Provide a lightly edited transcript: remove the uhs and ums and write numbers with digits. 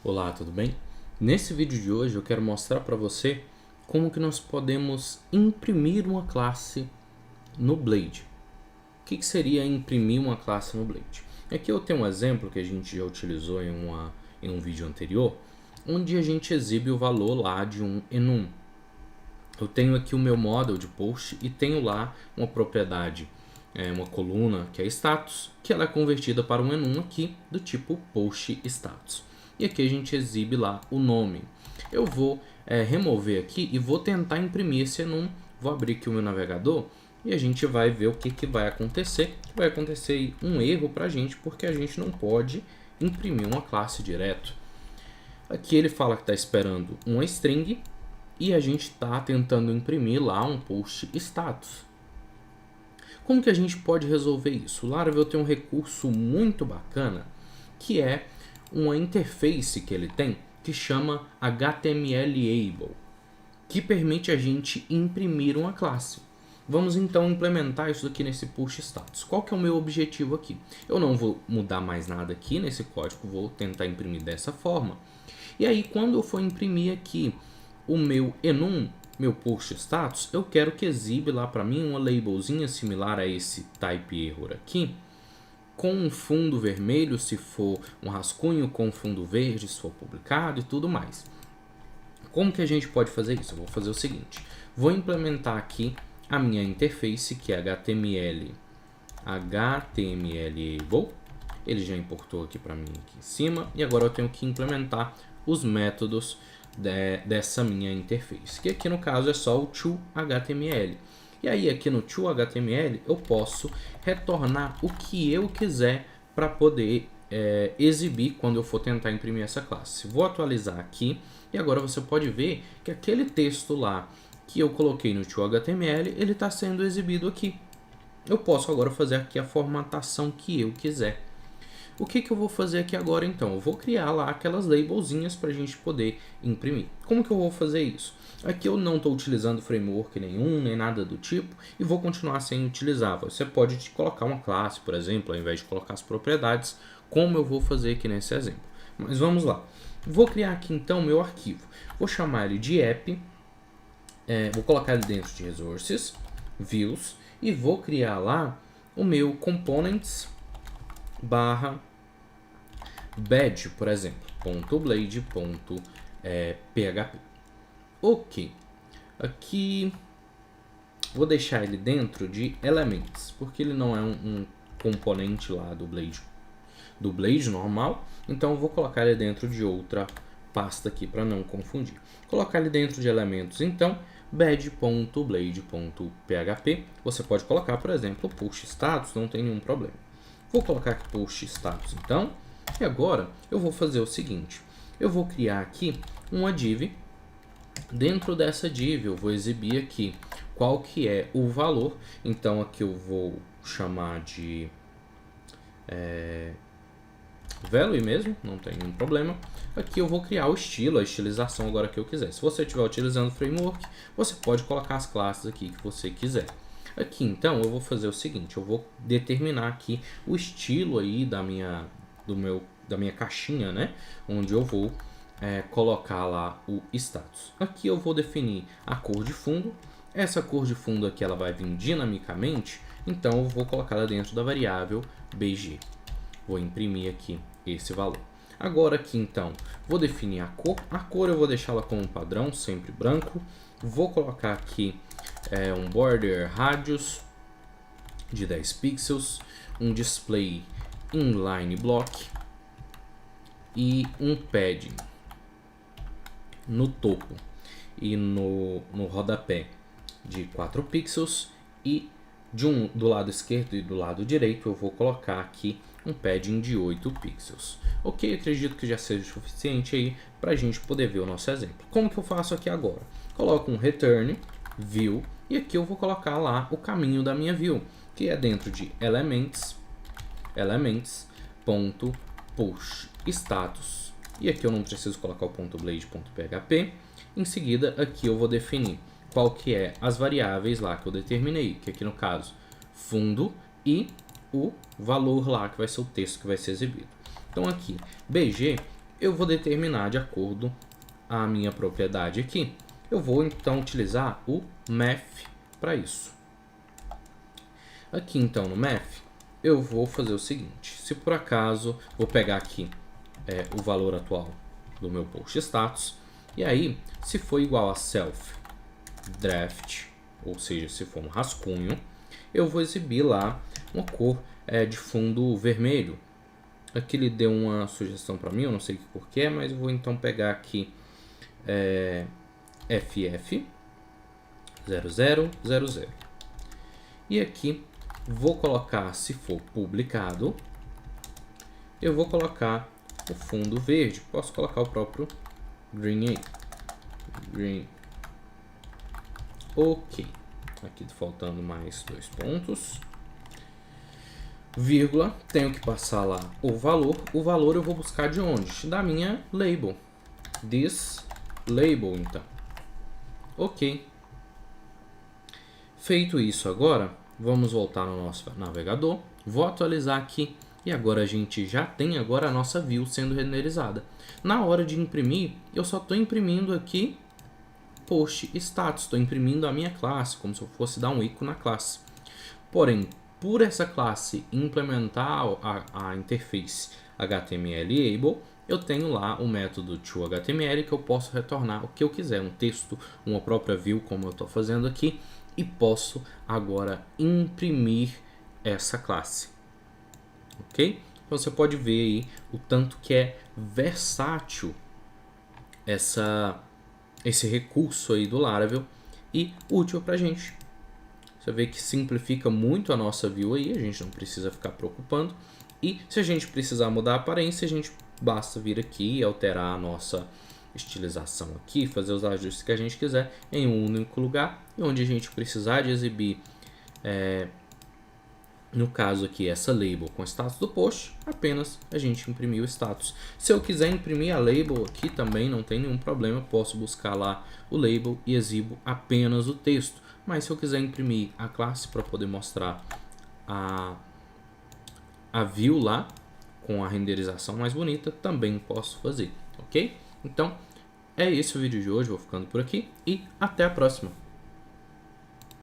Olá, tudo bem? Nesse vídeo de hoje eu quero mostrar para você como que nós podemos imprimir uma classe no Blade. O que seria imprimir uma classe no Blade? Aqui eu tenho um exemplo que a gente já utilizou em um vídeo anterior, onde a gente exibe o valor lá de um enum. Eu tenho aqui o meu model de post e tenho lá uma propriedade, uma coluna que é status, que ela é convertida para um enum aqui do tipo post status. E aqui a gente exibe lá o nome. Eu vou remover aqui e vou tentar imprimir esse enum. Vou abrir aqui o meu navegador e a gente vai ver o que vai acontecer. Vai acontecer um erro para a gente, porque a gente não pode imprimir uma classe direto. Aqui ele fala que está esperando uma string e a gente está tentando imprimir lá um post status. Como que a gente pode resolver isso? O Laravel tem um recurso muito bacana que é uma interface que ele tem que chama HTMLable, que permite a gente imprimir uma classe. Vamos então implementar isso aqui nesse push status. Qual que é o meu objetivo aqui? Eu não vou mudar mais nada aqui nesse código, vou tentar imprimir dessa forma. E aí quando eu for imprimir aqui o meu enum, meu post status, eu quero que exibe lá para mim uma labelzinha similar a esse type error aqui, com um fundo vermelho se for um rascunho, com um fundo verde se for publicado e tudo mais. Como que a gente pode fazer isso? Eu vou fazer o seguinte, vou implementar aqui a minha interface, que é HTMLable. Ele já importou aqui para mim aqui em cima, e agora eu tenho que implementar os métodos dessa minha interface, que aqui no caso é só o toHTML. E aí aqui no toHTML eu posso retornar o que eu quiser para poder exibir quando eu for tentar imprimir essa classe. Vou atualizar aqui e agora você pode ver que aquele texto lá que eu coloquei no toHTML, ele está sendo exibido aqui. Eu posso agora fazer aqui a formatação que eu quiser. O que eu vou fazer aqui agora então? Eu vou criar lá aquelas labelzinhas para a gente poder imprimir. Como que eu vou fazer isso? Aqui eu não estou utilizando framework nenhum, nem nada do tipo, e vou continuar sem utilizar. Você pode colocar uma classe, por exemplo, ao invés de colocar as propriedades, como eu vou fazer aqui nesse exemplo. Mas vamos lá. Vou criar aqui então meu arquivo. Vou chamar ele de app, vou colocar ele dentro de resources, views, e vou criar lá o meu components barra badge, por exemplo, .blade.php. Ok, aqui vou deixar ele dentro de elements, porque ele não é um componente lá do Blade normal, então eu vou colocar ele dentro de outra pasta aqui para não confundir. Colocar ele dentro de elementos, então badge.blade.php. Você pode colocar, por exemplo, push status, não tem nenhum problema. Vou colocar aqui push status então, e agora eu vou fazer o seguinte, eu vou criar aqui uma div. Dentro dessa div eu vou exibir aqui qual que é o valor, então aqui eu vou chamar de value mesmo, não tem nenhum problema. Aqui eu vou criar o estilo, a estilização agora que eu quiser. Se você estiver utilizando o framework, você pode colocar as classes aqui que você quiser. Aqui então eu vou fazer o seguinte, eu vou determinar aqui o estilo aí da minha caixinha, né? Onde eu vou colocar lá o status. Aqui eu vou definir a cor de fundo. Essa cor de fundo aqui ela vai vir dinamicamente, então eu vou colocar ela dentro da variável bg. Vou imprimir aqui esse valor. Agora aqui então, vou definir a cor. A cor eu vou deixá-la como padrão, sempre branco. Vou colocar aqui um border radius de 10 pixels, um display inline block e um padding no topo e no rodapé de 4 pixels, e do lado esquerdo e do lado direito eu vou colocar aqui um padding de 8 pixels. Ok, acredito que já seja suficiente aí para a gente poder ver o nosso exemplo. Como que eu faço aqui agora? Coloco um return view e aqui eu vou colocar lá o caminho da minha view, que é dentro de elements.push status, e aqui eu não preciso colocar o .blade.php. Em seguida aqui eu vou definir qual que é as variáveis lá que eu determinei, que aqui no caso fundo e o valor lá que vai ser o texto que vai ser exibido. Então aqui bg eu vou determinar de acordo a minha propriedade aqui. Eu vou então utilizar o math para isso. Aqui então no math, eu vou fazer o seguinte: se por acaso, vou pegar aqui o valor atual do meu post status, e aí, se for igual a self draft, ou seja, se for um rascunho, eu vou exibir lá uma cor de fundo vermelho. Aqui ele deu uma sugestão para mim, eu não sei que cor que é, mas eu vou então pegar aqui FF0000. E aqui vou colocar, se for publicado, eu vou colocar o fundo verde. Posso colocar o próprio green aí. Green. Ok. Aqui faltando mais 2 pontos. Vírgula, tenho que passar lá o valor. O valor eu vou buscar de onde? Da minha label. This label, então. Ok. Feito isso agora, vamos voltar no nosso navegador. Vou atualizar aqui. E agora a gente já tem agora a nossa view sendo renderizada. Na hora de imprimir, eu só estou imprimindo aqui post status. Estou imprimindo a minha classe, como se eu fosse dar um ícone na classe. Porém, por essa classe implementar a interface HTML-able, eu tenho lá o método toHTML que eu posso retornar o que eu quiser, um texto, uma própria view, como eu estou fazendo aqui, e posso agora imprimir essa classe. Ok? Então você pode ver aí o tanto que é versátil esse recurso aí do Laravel e útil para a gente. Você vê que simplifica muito a nossa view aí, a gente não precisa ficar preocupando. E se a gente precisar mudar a aparência, a gente basta vir aqui e alterar a nossa estilização aqui, fazer os ajustes que a gente quiser em um único lugar. E onde a gente precisar de exibir, no caso aqui, essa label com o status do post, apenas a gente imprimir o status. Se eu quiser imprimir a label aqui também, não tem nenhum problema, eu posso buscar lá o label e exibo apenas o texto. Mas se eu quiser imprimir a classe para poder mostrar a view lá, com a renderização mais bonita, também posso fazer, ok? Então, é esse o vídeo de hoje, vou ficando por aqui e até a próxima!